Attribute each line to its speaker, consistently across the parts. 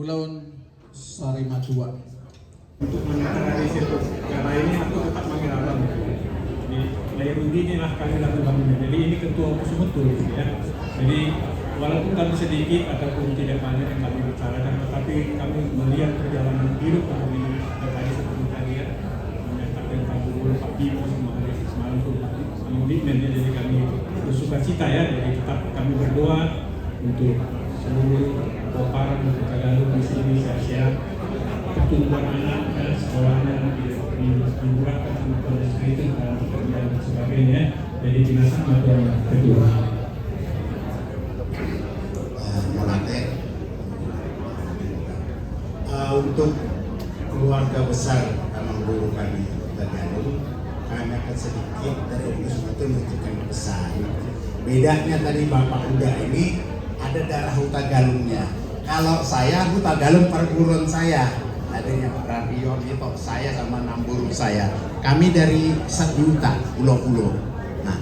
Speaker 1: Kulaun Sarima II.
Speaker 2: Untuk menetralisir karena ini aku tetap manggil abang. Jadi layar inilah kami lakukan. Jadi ini ketua musuh betul ya. Jadi walaupun kami sedikit ataupun tidak banyak yang kami bicarakan, tetapi kami melihat perjalanan hidup kami tadi seperti tadi ya, menyatakan kami dulu Pak Ibu semalam itu komitmen ya. Jadi kami bersuka cita ya. Jadi tetap kami berdoa untuk seluruh Koparan untuk Tagalog di sini sehat-sehat, pertumbuhan anak dan sekolahnya dimurahkan sama kondisi itu dan pekerjaan dan sebagainya. Jadi jenazah materi kedua.
Speaker 3: Untuk keluarga besar Taman Guru kami Tagalog, kami akan sedikit dari itu semua itu menunjukkan pesan Bedanya tadi Bapak Uda ini ada darah Huta Galungnya. Kalau saya Huta Galung perguruan saya, adanya Pak Rapion itu saya sama 6 guru saya. Kami dari Seduta, Pulau-Pulau. Nah,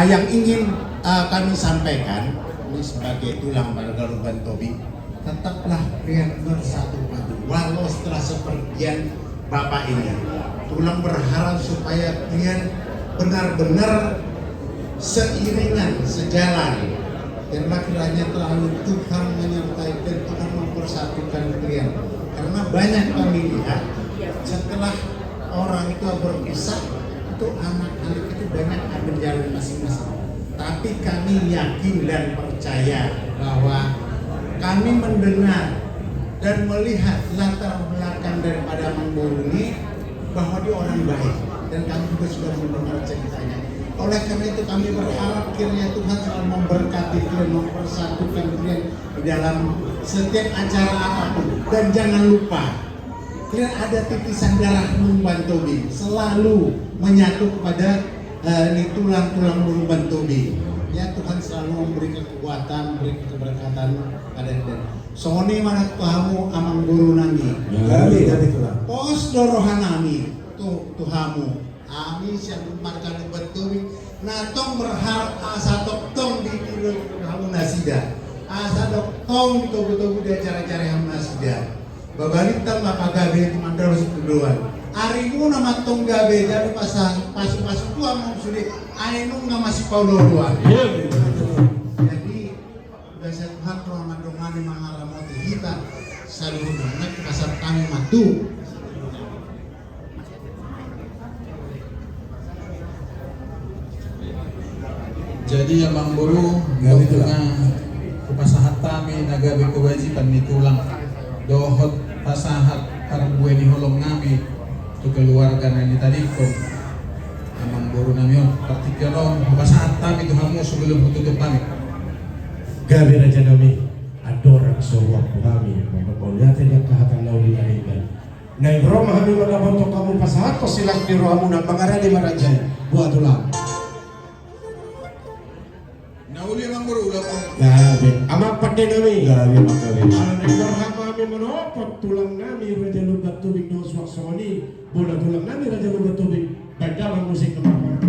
Speaker 3: yang ingin kami sampaikan ini sebagai tulang pada Galuban Tobi, tetaplah kalian bersatu padu. Walau setelah sepergian Bapak ini, tulang berharap supaya kalian benar-benar seiringan, sejalan. Karena kiranya terlalu Tuhan menyertai dan Tuhan mempersatukan kalian. Karena banyak kami lihat setelah orang itu berpisah, itu anak-anak itu banyak ambil jalan masing-masing. Tapi kami yakin dan percaya bahwa kami mendengar dan melihat latar belakang daripada Mangburu ini bahwa dia orang baik, dan kami juga sudah mendengar ceritanya. Oleh karena itu kami berharap kiranya Tuhan selalu memberkati kalian, mempersatukan kalian di dalam setiap acara apapun. Dan jangan lupa, kalian ada titisan darah Lumban Tobi, selalu menyatu kepada tulang-tulang Lumban Tobi. Ya, Tuhan selalu memberi kekuatan, memberi keberkatan pada kalian. Soni mana Tuhamu amang guru nami.
Speaker 4: Kami dari Tuhan.
Speaker 3: Pos dorohanami Tuhamu. Ami siang markan betul. Natong berharap asa tong di kamu nasida. Asa tong di tobu di acara-acara yang nasida. Babalik tam gabe mandal sepuluhan. Arimu nama tong gabe jadi pasuk tua mau sulit. Ainung nama si Paulo dua. Jadi bahasa Tuhan Tuhan dongani mangalamoti kita selalu naik pasar kami matu.
Speaker 1: Jadi yang Mangburu dohnya kupasahat kami nagabe kewajiban ni tulang dohot pasahat karang gue ni holong nami tu keluarga nani tadi ko Mangburu nami yon partikeron kupasahat kami Tuhanmu sebelum tutup kami.
Speaker 4: Gabi raja nami adorang sowak kami memperlihatkan yang kahatan lauli aiban. Nai Roma kami mendapat kamu pasahat ko silang di rohamu na pangarani marajay buat ulang.
Speaker 1: Nauli Mangburu ulah ko.
Speaker 4: Gabi amak pati nami. Gabi makawi.
Speaker 3: Nah,
Speaker 4: Anak kami menopot tulang nami raja lubat tubig no suak soni. Bola tulang nami raja lubat tubig. Bandaman musik kemana?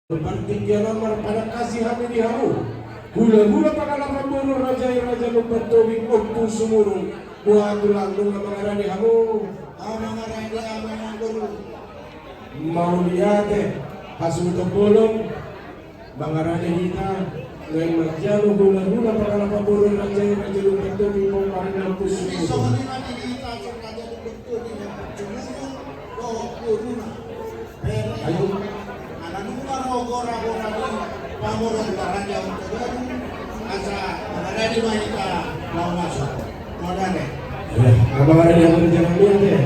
Speaker 4: Bertinggian amar pada kasih kami di hamu. Gula-gula pangalaman buru raja membantuin untuk sumurung. Buat tulang dengan mengarani hamu.
Speaker 3: Mengarani amanang guru.
Speaker 4: Mau lihat hasil tepulung. Mengarani kita. Ngayon magyano gula-gula pangalaman buru raja membantuin mengarani untuk
Speaker 3: Besok
Speaker 4: sumurung.
Speaker 3: ini nanti kita serta jadi betul dengan cemurung. Guru.
Speaker 4: Ayo.
Speaker 3: Gora di pamuran raja untuk guru. Asa mengarani mereka mau masuk. Mau dane.
Speaker 4: Ya, abang ada yang berjalan lihat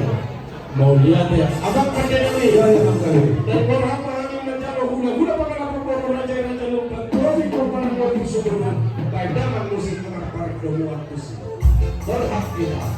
Speaker 4: mau lihat ya. Abang kerja ini ya yang kali. Dan berapa lagi menjauh gula-gula pangalaman buru raja lupa. Tapi korban waktu sebelum cadangan musik para domo waktu sih. Berhak tidak.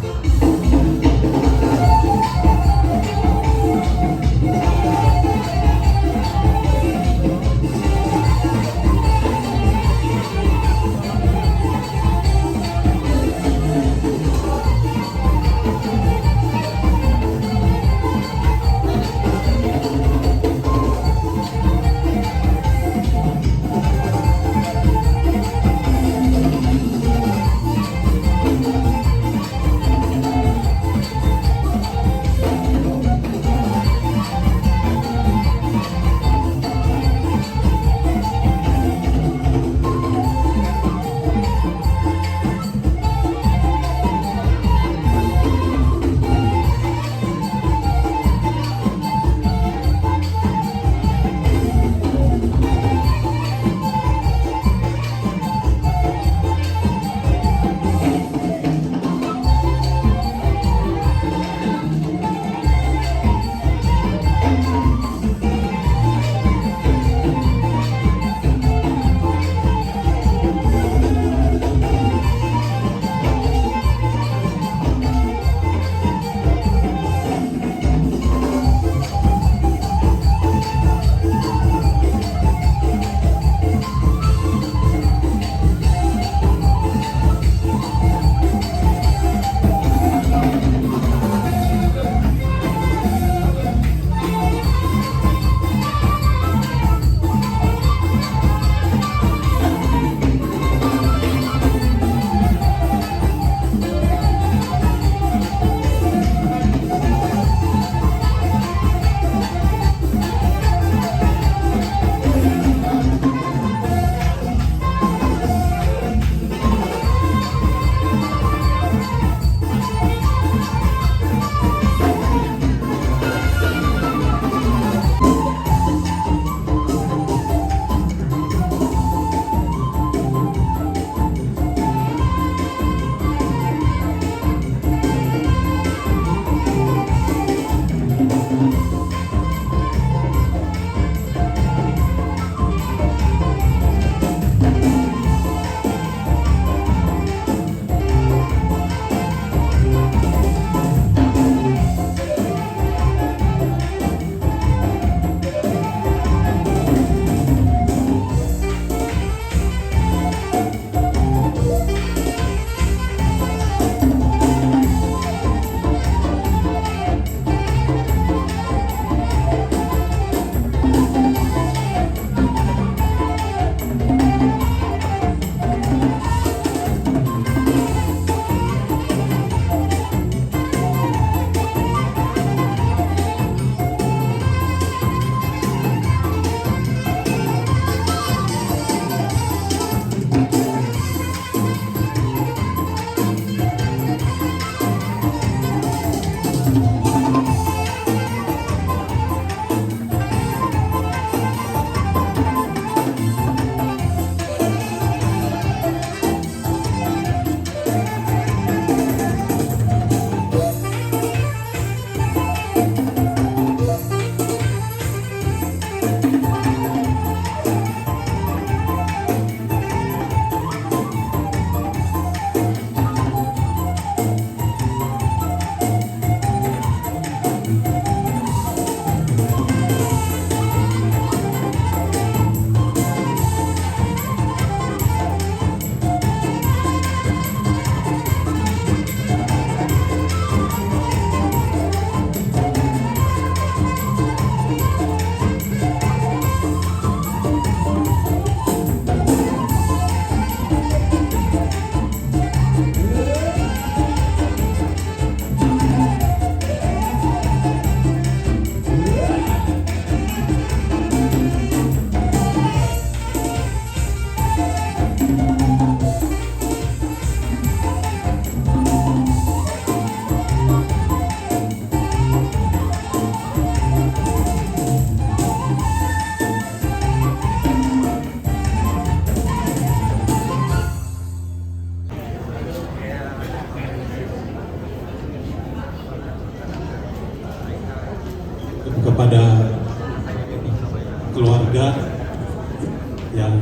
Speaker 2: yang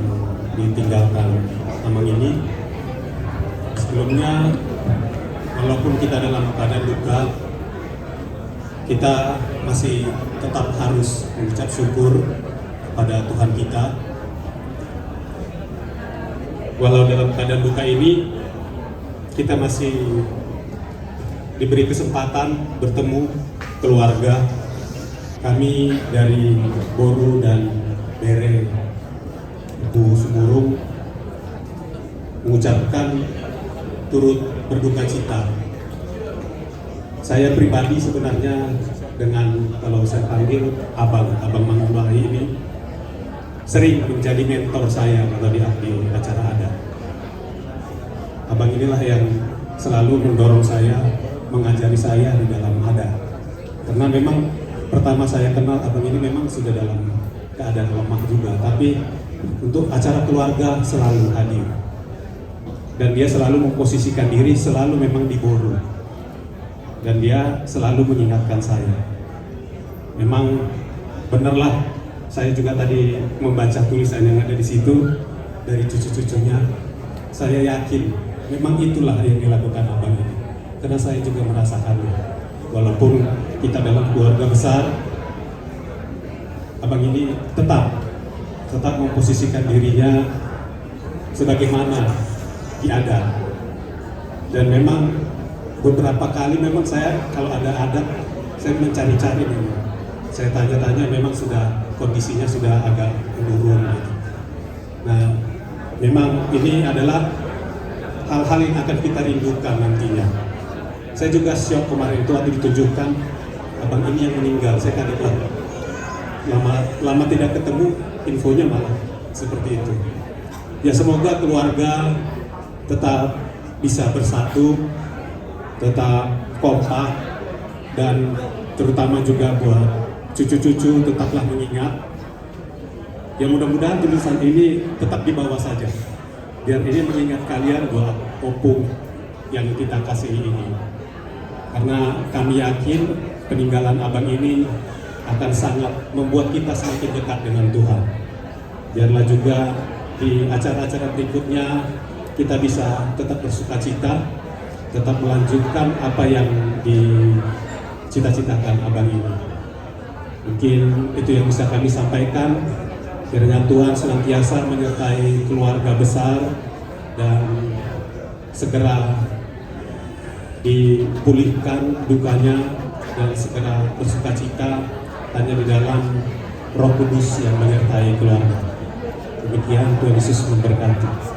Speaker 2: ditinggalkan Amang ini. Sebelumnya, walaupun kita dalam keadaan duka, kita masih tetap harus mengucap syukur pada Tuhan kita. Walau dalam keadaan duka ini, kita masih diberi kesempatan bertemu keluarga. Kami dari Boru dan Bere Ibu Sumurung mengucapkan turut berduka cita. Saya pribadi sebenarnya dengan, kalau saya panggil Abang Mangulahi ini, sering menjadi mentor saya kalau di acara adat. Abang inilah yang selalu mendorong saya, mengajari saya di dalam adat. Karena memang pertama saya kenal abang ini memang sudah dalam keadaan lemah juga, tapi untuk acara keluarga selalu hadir. Dan dia selalu memposisikan diri selalu memang di Boru. Dan dia selalu mengingatkan saya. Memang benarlah, saya juga tadi membaca tulisan yang ada di situ dari cucu-cucunya. Saya yakin memang itulah yang dilakukan abang ini. Karena saya juga merasakannya. Walaupun kita dalam keluarga besar, abang ini tetap memposisikan dirinya sebagaimana diadat. Dan memang beberapa kali memang saya kalau ada adat, saya mencari-cari memang. Saya tanya-tanya, memang sudah kondisinya sudah agak menurun gitu. Nah, memang ini adalah hal-hal yang akan kita rindukan nantinya. Saya juga syok kemarin itu waktu ditunjukkan abang ini yang meninggal. Saya kaget lah. Lama tidak ketemu, infonya malah seperti itu. Ya semoga keluarga tetap bisa bersatu, tetap kompak, dan terutama juga buat cucu-cucu tetaplah mengingat. Ya mudah-mudahan tulisan ini tetap dibawa saja, biar ini mengingat kalian buat opung yang kita kasihi ini. Karena kami yakin peninggalan abang ini akan sangat membuat kita semakin dekat dengan Tuhan. Biarlah juga di acara-acara berikutnya kita bisa tetap bersukacita, tetap melanjutkan apa yang dicita-citakan abang ini. Mungkin itu yang bisa kami sampaikan. Kiranya Tuhan senantiasa menyertai keluarga besar dan segera dipulihkan dukanya dan segera bersukacita hanya di dalam Roh Kudus yang menyertai keluarga. Demikian, Tuhan Yesus memberkati.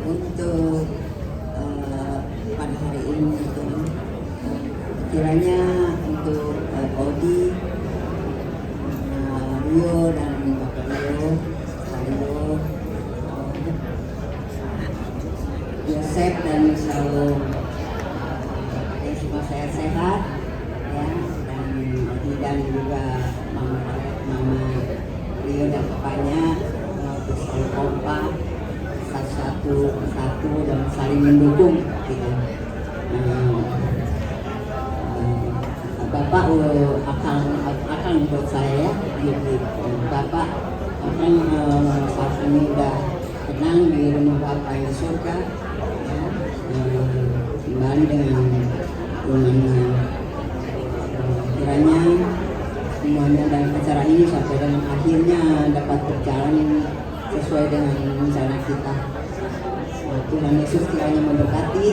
Speaker 5: Untuk pada hari ini kiranya untuk Odi, Rio dan Bapak Rio, Yosef dan selalu yang semua sehat ya, dan Odi dan juga Mama Rio dan papanya selalu kompak, satu dan saling mendukung gitu. Bapak akan buat saya gitu. Bapak akan saat ini udah tenang di rumah Bapak yang surga ya, kembali dengan kiranya semuanya dalam acara ini sampai dengan akhirnya dapat berjalan sesuai dengan rencana kita. Tuhan Yesus kiranya memberkati.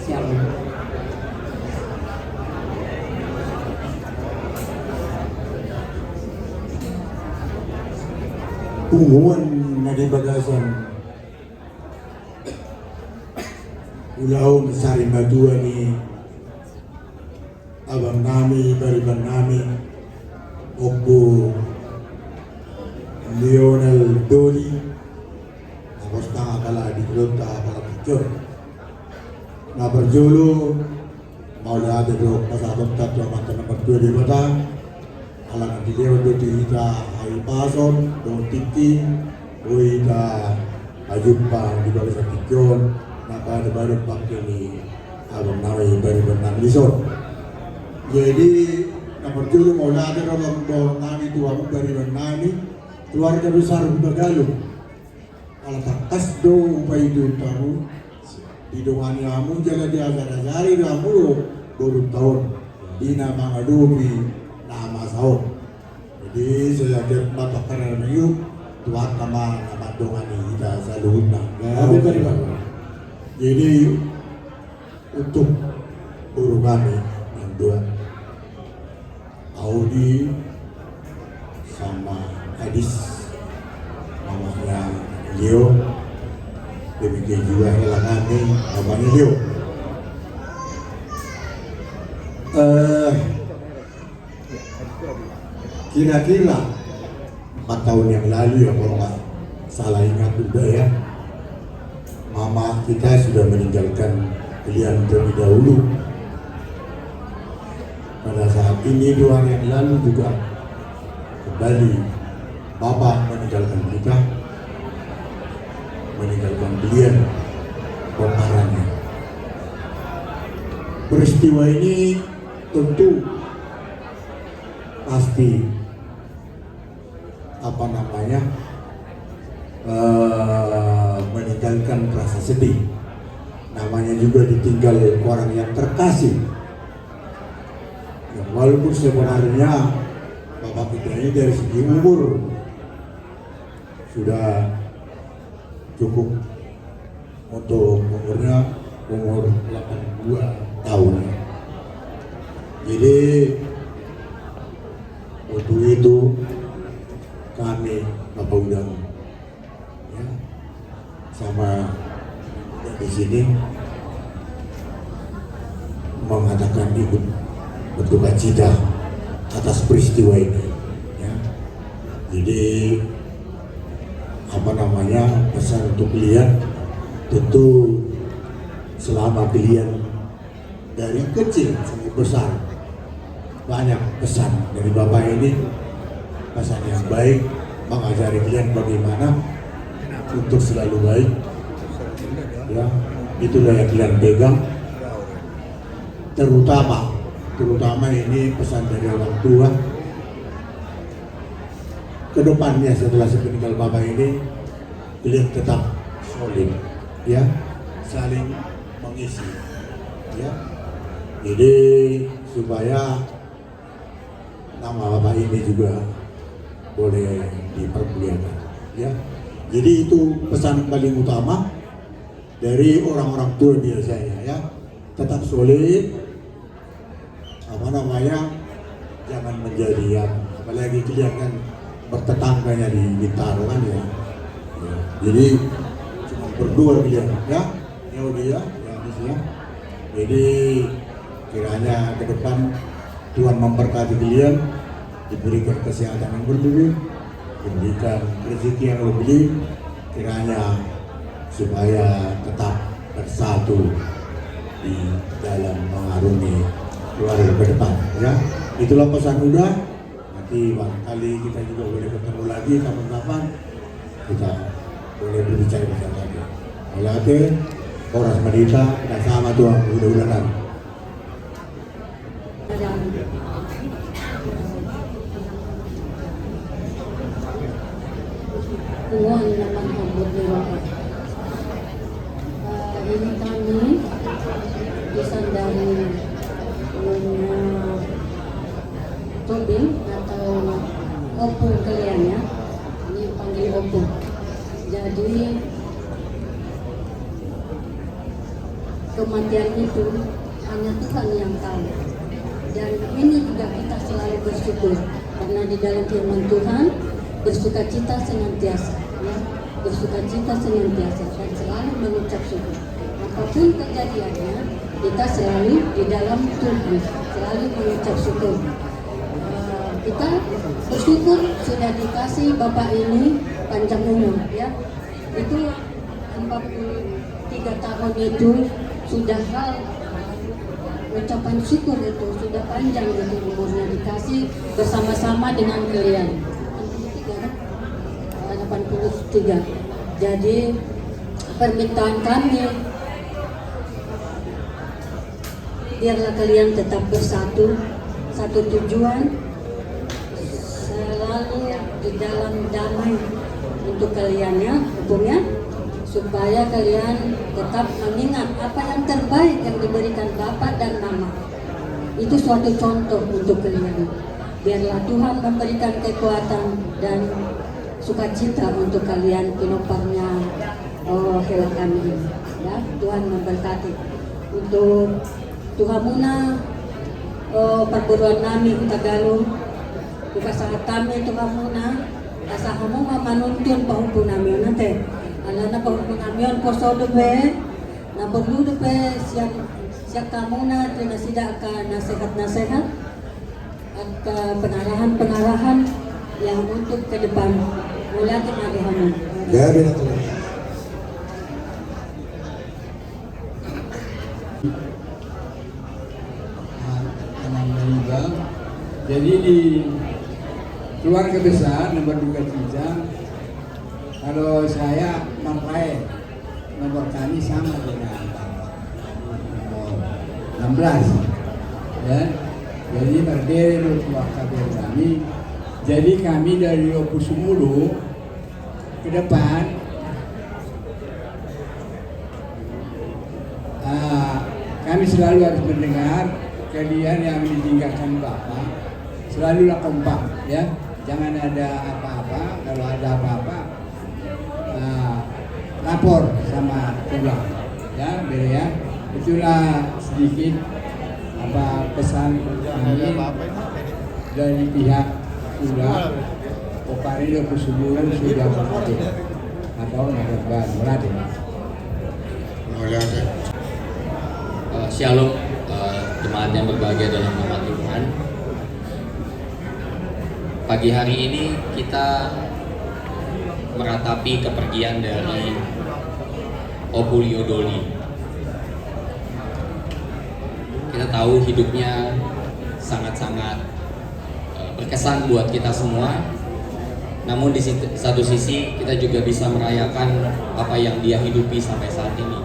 Speaker 5: Shalom.
Speaker 6: Punggungan na di bagasan ulaw sari madua ni abang nami bariban nami Opo Lionel Doli tapos nakakala di kulunta para picture na berjulu maula ada do pasabot tatlo mata na berdua di mata alang di dewa do tita ay pason do titi Uita Ajupang di bawah Satikyon Napa ada baru pakai ni abang nawai baru benang lisot. Jadi nomor 7 mau ada orang bawa nami tua baru benang ni keluarga besar Tagalog. Kalau tak kasdo upaya itu tahu hidungan kamu jalan di agar-agari kamu baru tahun di nama adubi nama sahur. Jadi saya lihat mata kanan yuk tuan nama dongan ini kita selalu undang. Jadi untuk guru kami yang dua Audi sama Adis namanya Leo, demikian juga Hela kami namanya Leo. Kira-kira 4 tahun yang lalu ya kalau nggak salah ingat juga ya, mama kita sudah meninggalkan kalian terlebih dahulu. Pada saat ini 2 hari yang lalu juga kembali bapak meninggalkan kita, meninggalkan kalian pemerannya. Peristiwa ini tentu pasti meninggalkan rasa sedih. Namanya juga ditinggal orang yang terkasih. Ya, walaupun sebenarnya bapak kita ini dari segi umur sudah cukup untuk umur 82 tahun. Jadi waktu itu kami bapak undang ya, sama di sini mengatakan ikut berduka cita atas peristiwa ini. Ya. Jadi pesan untuk kalian tentu selama kalian dari kecil sampai besar banyak pesan dari bapak ini, pesan yang baik, mengajari kalian bagaimana untuk selalu baik. Ya, itulah yang kalian pegang. Terutama ini pesan dari orang tua. Kedepannya setelah sepeninggal bapak ini, kalian tetap solid, ya, saling mengisi, ya. Jadi supaya nama bapak ini juga boleh dipermuliakan, ya. Jadi itu pesan paling utama dari orang-orang tua biasanya, ya. Tetap solid, jangan menjadi yang apalagi kalian kan bertetangganya di Bintaro kan ya. Jadi cuma berdua dia, ya, dia, ya. Jadi kiranya ke depan Tuhan memberkati kalian, diberikan kesehatan yang berlebih, diberikan rezeki yang lebih, kiranya supaya tetap bersatu di dalam mengarungi keluarga ke depan, ya. Itulah pesan muda. Nanti barangkali kita juga boleh ketemu lagi kapan-kapan, kita boleh berbicara bersama lagi. Oleh Horas Madita dan sama Tuhan mudah-mudahan.
Speaker 5: Tuhan naman hambut ni Bapak. Ini kami disandari tobing atau opung kalian ya. Ini panggil opung. Jadi kematian itu hanya Tuhan yang tahu. Dan ini juga kita selalu bersyukur karena di dalam firman Tuhan bersukacita senantiasa, ya, bersukacita senantiasa dan selalu mengucap syukur. Apapun kejadiannya, kita selalu di dalam Tuhan, selalu mengucap syukur. Kita bersyukur sudah dikasih Bapak ini panjang umur, ya. Itu 43 tahun itu sudah hal ucapan syukur itu sudah panjang itu umurnya dikasih bersama-sama dengan kalian. 83. Jadi permintaan kami, biarlah kalian tetap bersatu, satu tujuan, selalu di dalam damai untuk kalian ya, hukumnya, supaya kalian tetap mengingat apa yang terbaik yang diberikan Bapa dan Mama. Itu suatu contoh untuk kalian. Biarlah Tuhan memberikan kekuatan dan sukacita untuk kalian penopangnya hela kami ini. Ya, Tuhan memberkati. Untuk Tuhan Muna perguruan kami Tagalog, bukasahat kami Tuhan Muna, asa kamu manuntun pahupo namin nanti. Ala na pahupo namin kosodo be, na perlu be siya kamu na tinasida ka nasehat at pengarahan yang untuk ke depan mula tinagahan.
Speaker 6: Gabi na tuloy.
Speaker 7: Jadi di keluarga besar nomor 23, kalau saya memakai nomor kami sama dengan nomor 16 ya. Jadi berdiri waktu kami. Jadi kami dari Opus Mulu ke depan kami selalu harus mendengar kalian yang ditinggalkan Bapak, selalulah kompak ya, jangan ada apa-apa. Kalau ada apa-apa lapor sama pulang ya, biar ya. Itulah sedikit pesan kami dari pihak Ulah Pokari Kusuburan sudah berhadir atau Nagarban Meladen.
Speaker 8: Shalom jemaat yang berbahagia dalam nama Tuhan. Pagi hari ini kita meratapi kepergian dari Opulio Doli. Kita tahu hidupnya sangat-sangat berkesan buat kita semua. Namun di satu sisi kita juga bisa merayakan apa yang dia hidupi sampai saat ini.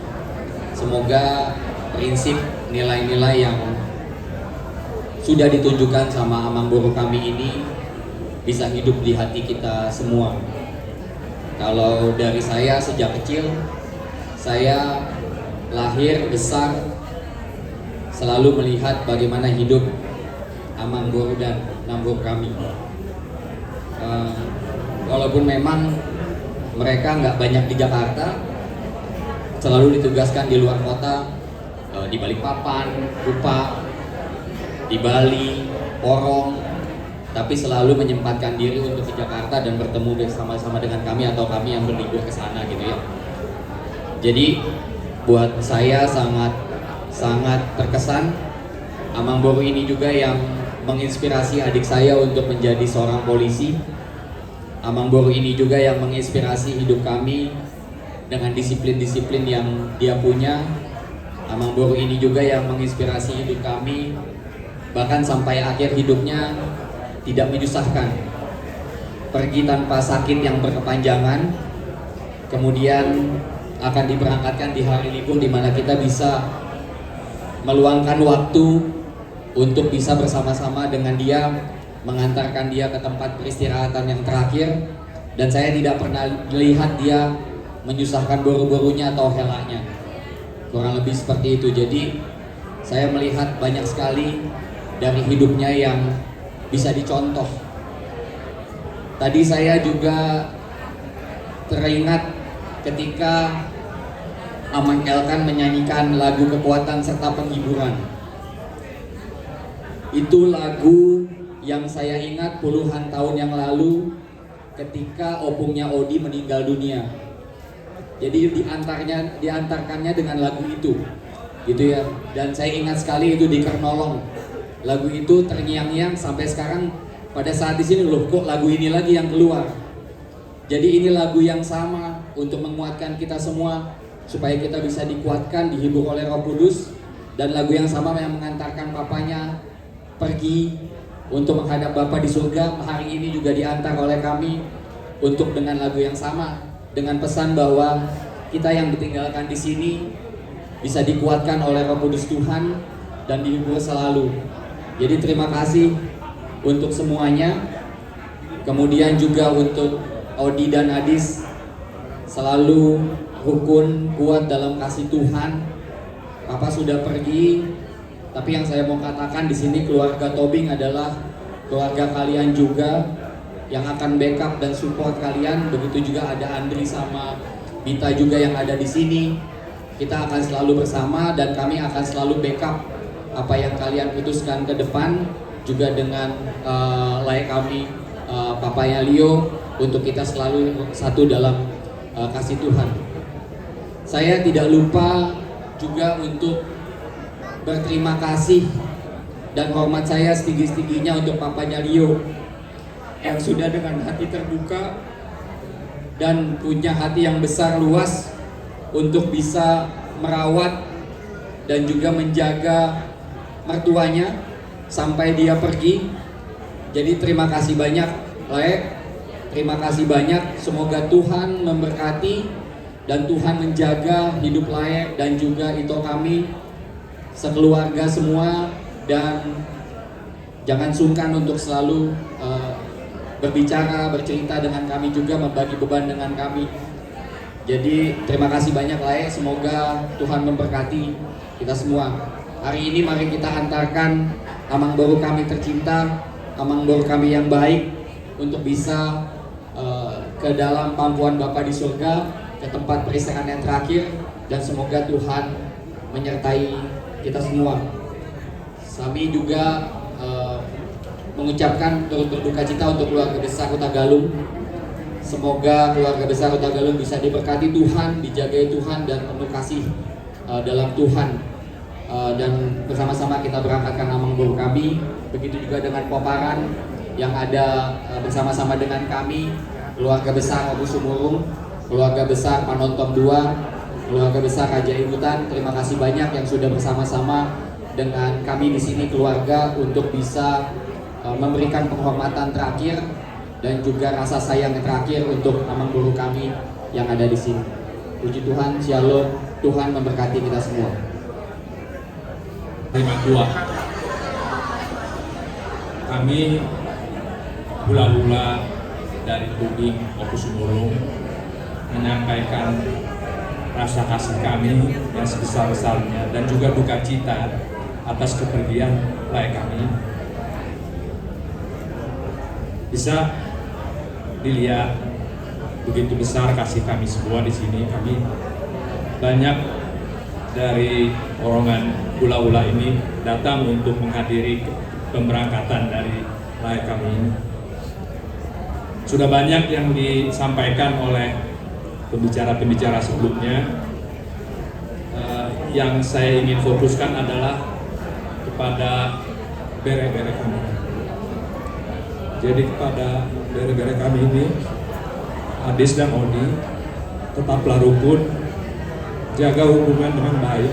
Speaker 8: Semoga prinsip nilai-nilai yang sudah ditunjukkan sama Amang Boru kami ini bisa hidup di hati kita semua. Kalau dari saya sejak kecil, saya lahir besar selalu melihat bagaimana hidup Amang Boru dan Nambur kami. Walaupun memang mereka nggak banyak di Jakarta, selalu ditugaskan di luar kota, di Balikpapan, Kupa, di Bali, Porong, tapi selalu menyempatkan diri untuk di Jakarta dan bertemu bersama-sama dengan kami atau kami yang berlibur ke sana gitu ya. Jadi buat saya sangat terkesan. Amang Boru ini juga yang menginspirasi adik saya untuk menjadi seorang polisi. Amang Boru ini juga yang menginspirasi hidup kami dengan disiplin-disiplin yang dia punya. Amang Boru ini juga yang menginspirasi hidup kami bahkan sampai akhir hidupnya tidak menyusahkan. Pergi tanpa sakit yang berkepanjangan, kemudian akan diberangkatkan di hari libur di mana kita bisa meluangkan waktu untuk bisa bersama-sama dengan dia, mengantarkan dia ke tempat peristirahatan yang terakhir. Dan saya tidak pernah lihat dia menyusahkan boru-borunya atau helanya. Kurang lebih seperti itu. Jadi saya melihat banyak sekali dari hidupnya yang bisa dicontoh. Tadi saya juga teringat ketika Amang Elkan menyanyikan lagu kekuatan serta penghiburan. Itu lagu yang saya ingat puluhan tahun yang lalu ketika opungnya Odi meninggal dunia. Jadi diantarkannya dengan lagu itu, gitu ya. Dan saya ingat sekali itu di Kernolong. Lagu itu terngiang-ngiang sampai sekarang. Pada saat di sini loh, kok lagu ini lagi yang keluar. Jadi ini lagu yang sama untuk menguatkan kita semua supaya kita bisa dikuatkan, dihibur oleh Roh Kudus. Dan lagu yang sama yang mengantarkan papanya pergi untuk menghadap Bapa di surga. Hari ini juga diantar oleh kami untuk dengan lagu yang sama, dengan pesan bahwa kita yang ditinggalkan di sini bisa dikuatkan oleh Roh Kudus Tuhan dan dihibur selalu. Jadi terima kasih untuk semuanya. Kemudian juga untuk Odi dan Adis, selalu rukun, kuat dalam kasih Tuhan. Papa sudah pergi, tapi yang saya mau katakan di sini keluarga Tobing adalah keluarga kalian juga yang akan backup dan support kalian. Begitu juga ada Andri sama Bita juga yang ada di sini. Kita akan selalu bersama dan kami akan selalu backup apa yang kalian putuskan ke depan, juga dengan layak kami papanya Leo, untuk kita selalu satu dalam kasih Tuhan. Saya tidak lupa juga untuk berterima kasih dan hormat saya setinggi-tingginya untuk papanya Leo yang sudah dengan hati terbuka dan punya hati yang besar luas untuk bisa merawat dan juga menjaga mertuanya sampai dia pergi. Jadi terima kasih banyak Laek, terima kasih banyak. Semoga Tuhan memberkati dan Tuhan menjaga hidup Laek dan juga Ito kami sekeluarga semua, dan jangan sungkan untuk selalu berbicara, bercerita dengan kami juga, membagi beban dengan kami. Jadi terima kasih banyak Laek, semoga Tuhan memberkati kita semua. Hari ini mari kita antarkan amang baru kami tercinta, amang baru kami yang baik, untuk bisa ke dalam pangkuan Bapa di surga, ke tempat peristirahatan yang terakhir, dan semoga Tuhan menyertai kita semua. Kami juga mengucapkan turut berduka cita untuk keluarga besar Kota Galung. Semoga keluarga besar Kota Galung bisa diberkati Tuhan, dijagai Tuhan, dan penuh kasih dalam Tuhan. Dan bersama-sama kita berangkatkan amang baru kami. Begitu juga dengan Poparan yang ada bersama-sama dengan kami, keluarga besar Abu Sumurung, keluarga besar Panontong 2, keluarga besar Raja Ibutan. Terima kasih banyak yang sudah bersama-sama dengan kami di sini keluarga untuk bisa memberikan penghormatan terakhir dan juga rasa sayang yang terakhir untuk amang guru kami yang ada di sini. Puji Tuhan, Shalom, Tuhan memberkati kita semua.
Speaker 2: Terima tua. Kami hula-hula dari Tubing Opus Sumurung menyampaikan rasa kasih kami yang sebesar-besarnya dan juga duka cita atas kepergian Laek kami. Bisa dilihat begitu besar kasih kami semua di sini. Kami banyak dari rombongan hula-hula ini datang untuk menghadiri pemberangkatan dari Laek kami ini. Sudah banyak yang disampaikan oleh pembicara-pembicara sebelumnya. Yang saya ingin fokuskan adalah kepada bere-bere kami. Jadi kepada bere-bere kami ini, Adis dan Odi, tetaplah rukun, jaga hubungan dengan baik,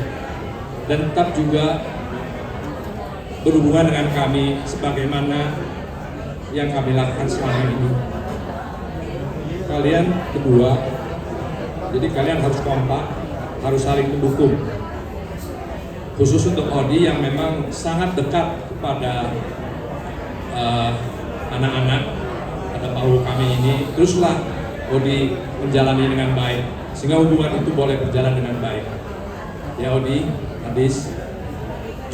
Speaker 2: dan tetap juga berhubungan dengan kami sebagaimana yang kami lakukan selama ini. Kalian berdua, jadi kalian harus kompak, harus saling mendukung. Khusus untuk Odi yang memang sangat dekat kepada anak-anak atau pahu kami ini, teruslah Odi menjalani dengan baik sehingga hubungan itu boleh berjalan dengan baik. Ya Odi, Adis,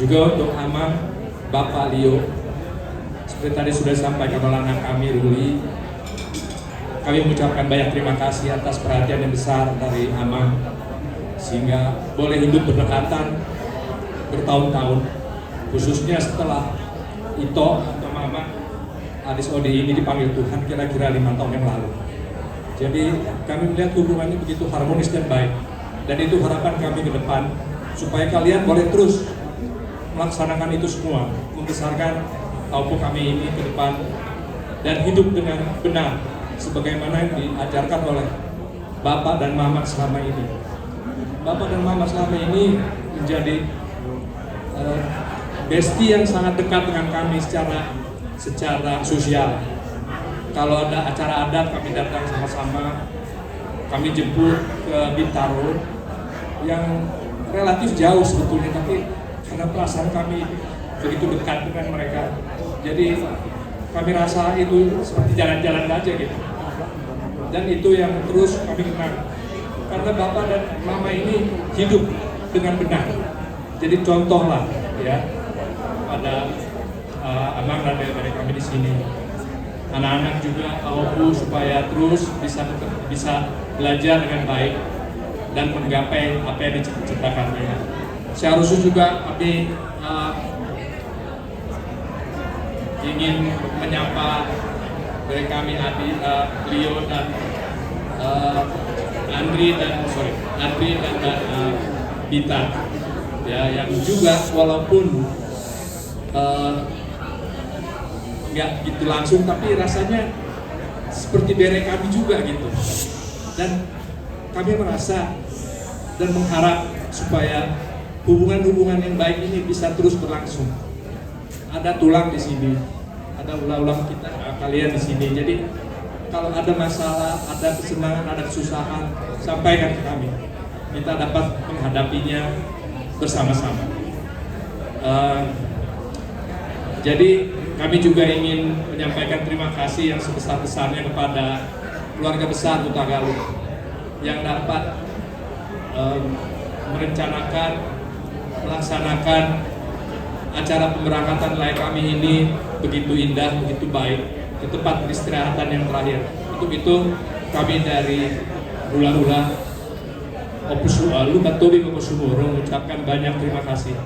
Speaker 2: juga untuk Amang, Bapak Leo, seperti tadi sudah disampaikan oleh anak kami Ruli, kami mengucapkan banyak terima kasih atas perhatian yang besar dari Amang sehingga boleh hidup berdekatan bertahun-tahun, khususnya setelah Ito atau Mama Adis Odi ini dipanggil Tuhan kira-kira 5 tahun yang lalu. Jadi kami melihat hubungannya begitu harmonis dan baik, dan itu harapan kami ke depan supaya kalian boleh terus melaksanakan itu semua, membesarkan kampung kami ini ke depan dan hidup dengan benar sebagaimana yang diajarkan oleh Bapak dan Mama selama ini. Bapak dan Mama selama ini menjadi besti yang sangat dekat dengan kami secara sosial. kalau ada acara adat kami datang sama-sama, kami jemput ke Bintaro yang relatif jauh sebetulnya, tapi karena perasaan kami begitu dekat dengan mereka, jadi kami rasa itu seperti jalan-jalan aja gitu. Dan itu yang terus kami kenang, karena bapak dan mama ini hidup dengan benar. Jadi contoh lah ya pada abang dan adik kami di sini. Anak-anak juga Opu supaya terus bisa belajar dengan baik dan menggapai apa yang diciptakannya. Secara khusus juga kami ingin menyapa dari kami Leo dan Andri dan Bita ya, yang juga walaupun nggak gitu langsung tapi rasanya seperti bere kami juga gitu, dan kami merasa dan mengharap supaya hubungan-hubungan yang baik ini bisa terus berlangsung. Ada tulang di sini, ada ulang-ulang kita kalian di sini. Jadi kalau ada masalah, ada kesenangan, ada kesusahan, sampaikan ke kami. Kita dapat menghadapinya bersama-sama. Jadi kami juga ingin menyampaikan terima kasih yang sebesar-besarnya kepada keluarga besar Huta Galung yang dapat merencanakan, melaksanakan acara pemberangkatan layak kami ini begitu indah, begitu baik, ke tempat peristirahatan yang terakhir. Untuk itu kami dari Hula-Hula Lukat Tobi Sumuro mengucapkan banyak terima kasih.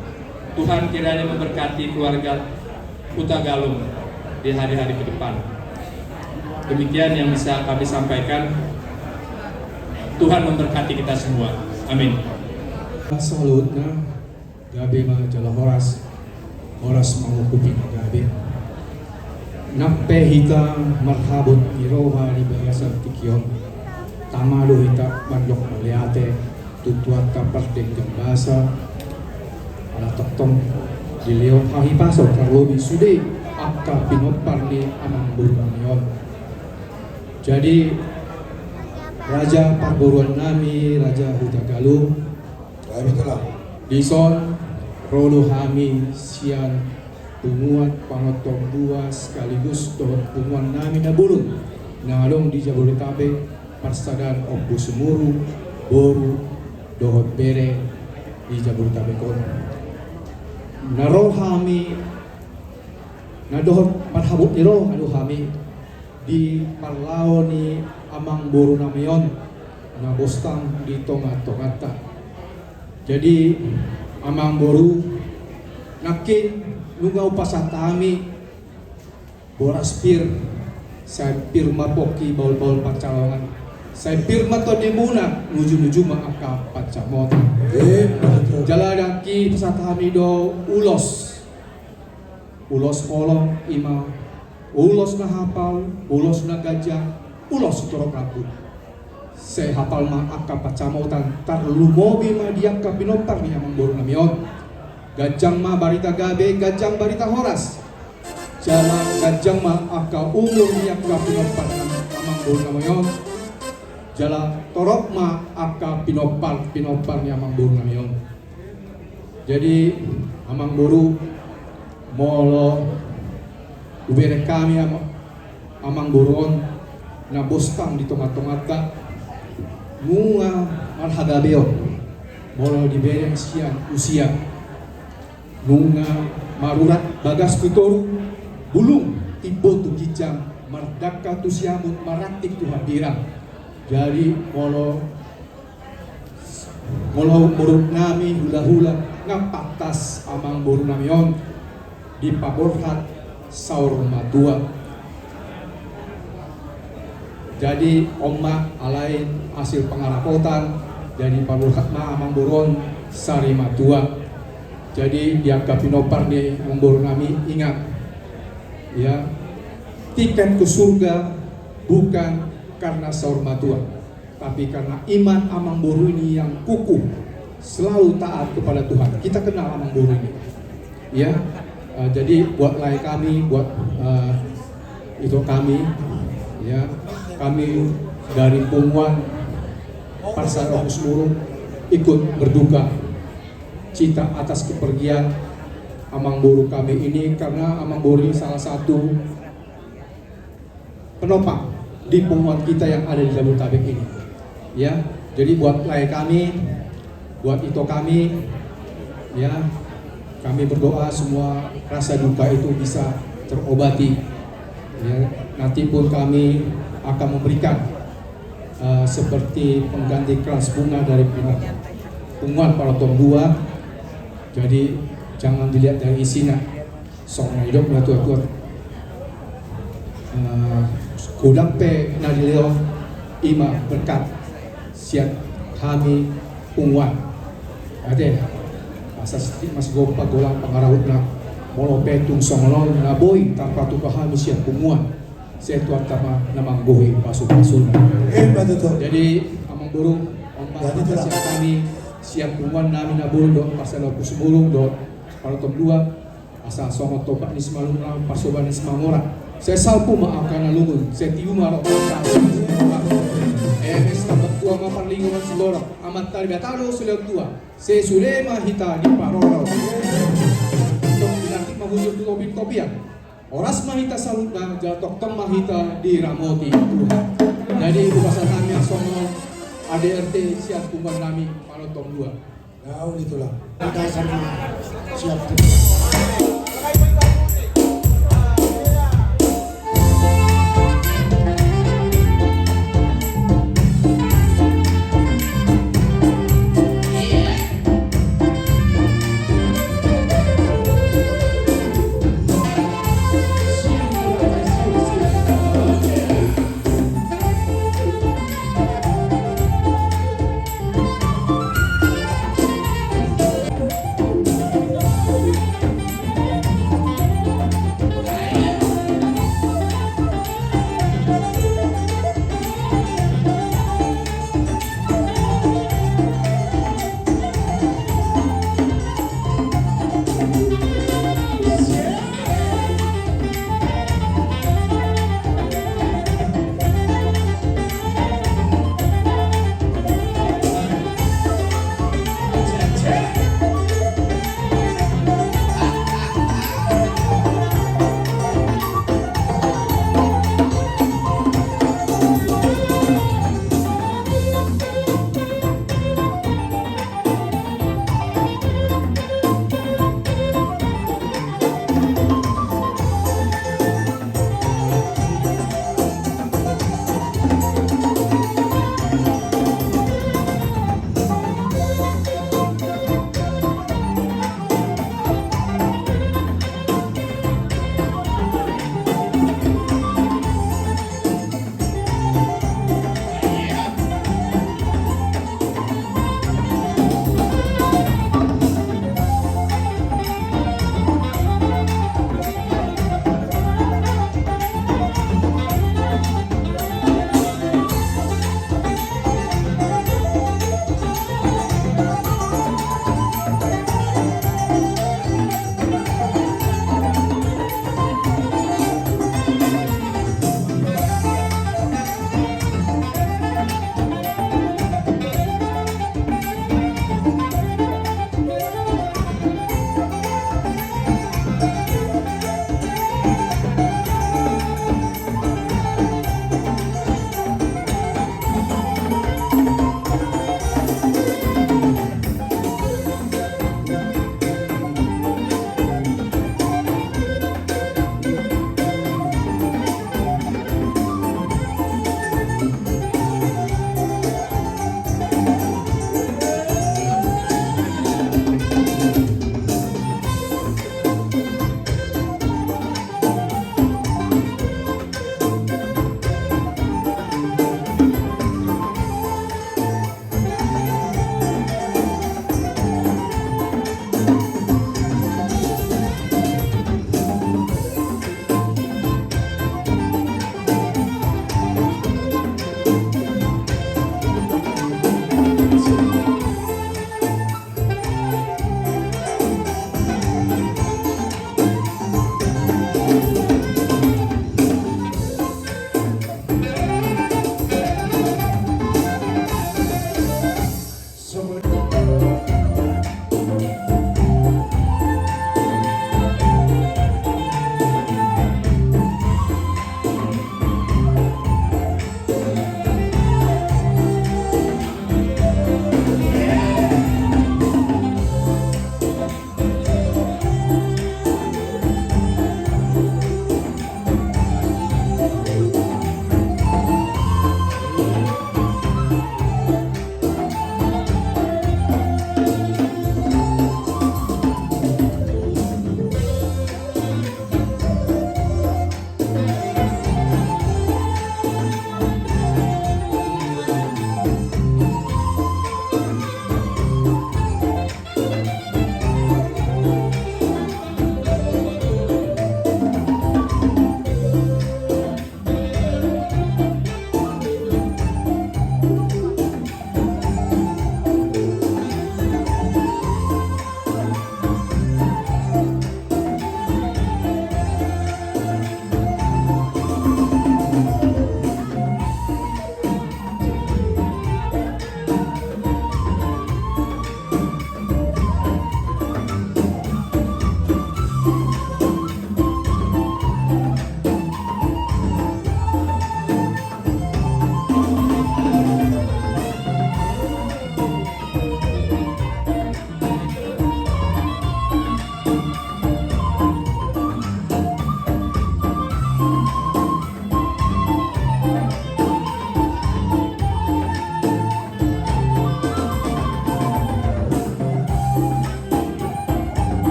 Speaker 2: Tuhan kiranya memberkati keluarga Huta Galung di hari-hari ke depan. Demikian yang bisa kami sampaikan. Tuhan memberkati kita semua. Amin.
Speaker 9: Salutna gabe ma jala horas mengukupi gabe nappe hita marhabut iroha di bahasa tikion tamado hita bandok meliate tutuat kapar dengan bahasa ala toktong dilio hahipaso karlobi sude akka pinopar di amang burunion. Jadi Raja Parboruan nami Raja Huta Galung Dison Rolo Hami Sian Punguan Pangotong dua sekaligus dohot punguan nami na bulun nangalong di Jabodetabek Parsadan Opu Semuru Boru dohot bere di Jabodetabek kon naro hami na dohot parhabut niro anu hami di Parlao ni amang boru namayon na bostang di tonga-tongata. Jadi amang boru nakin nungaw pasatami boras pir sa pirma poki baul-baul pacalongan sa pirma to di muna nuju-nuju maaka pacamot jaladaki pasatami do ulos kolong ima ulos na hapal ulos na gajah ulos turok rambut se hapal ma akka pacamotan tar lumobi ma diak ka pinopar ni amang boru namion gajang ma barita gabe gajang barita horas jalan gajang ma akka umur ni akka pinopar amang boru namion jala torok ma akka pinopar ni amang boru namion. Jadi amang boru molo ubere kami amang boron na bostang di tonga-tongata munga marhagabeo molo di bereng sian usia munga marurat bagas kutoru bulung tibo tu kijang mardaka tu siamut maratik tu hadirang. Jadi molo murut nami hula-hula ngapatas amang boru namion di paborhat saur matua. Jadi omma alain hasil pengarapotan jadi paburhat ma amang boron sari matua. Jadi dianggap pinopar di amang boron nami ingat ya tiket ke surga bukan karena saur matua tapi karena iman amang boru ini yang kukuh selalu taat kepada Tuhan. Kita kenal amang boru ini ya. Jadi buat layak kami buat itu kami ya, kami dari Punguan Parsar Opus Murung ikut berduka cita atas kepergian Amang Boru kami ini, karena Amang Boru ini salah satu penopang di Punguan kita yang ada di Jabodetabek ini. Ya, jadi buat Lai kami, buat Ito kami, ya, kami berdoa semua rasa duka itu bisa terobati. Ya, nanti pun kami akan memberikan seperti pengganti keras bunga dari pihak Punguan Paraton 2. Jadi jangan dilihat dari isinya, soalnya hidupnya tua-tua. Kudang pe nadileo ima berkat siat kami Punguan. Ade asas mas gopa golang pengarawut na molo petung songlon na boy tanpa tu kami siat Punguan. Saya tuan tama namang gohi pasu-pasu. Jadi amang burung ombak siat kami siap Punguan nami na burung do pasal opus burung do Paraton 2 asal songot topak ni semalung lang pasoban ni semamora. Saya salpu maafkan alungun, saya tiu marok MS tambah tua mapan lingkungan selorok amat tari batalo sudah tua saya sudah mahita di paroro untuk nanti menghujur di topian oras mahita salut dan jatuh tong mahita di ramoti Tuhan. Jadi bahasa kami yang songon ADRT siap Punguan nami Paraton 2.
Speaker 6: Nah, itulah. Dasarnya siap.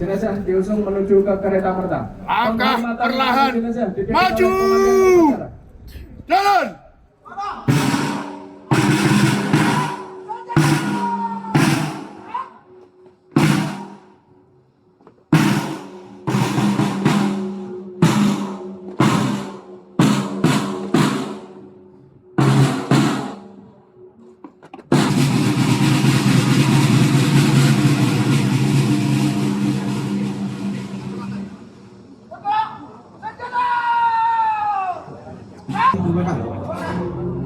Speaker 10: Jenazah diusung menuju ke kereta merta.
Speaker 11: Langkah
Speaker 10: Penghormatan
Speaker 11: perlahan.
Speaker 10: jenazah dipimpin
Speaker 11: Maju.
Speaker 10: oleh Komandan Upacara.
Speaker 11: Jalan!
Speaker 9: Terima kasih.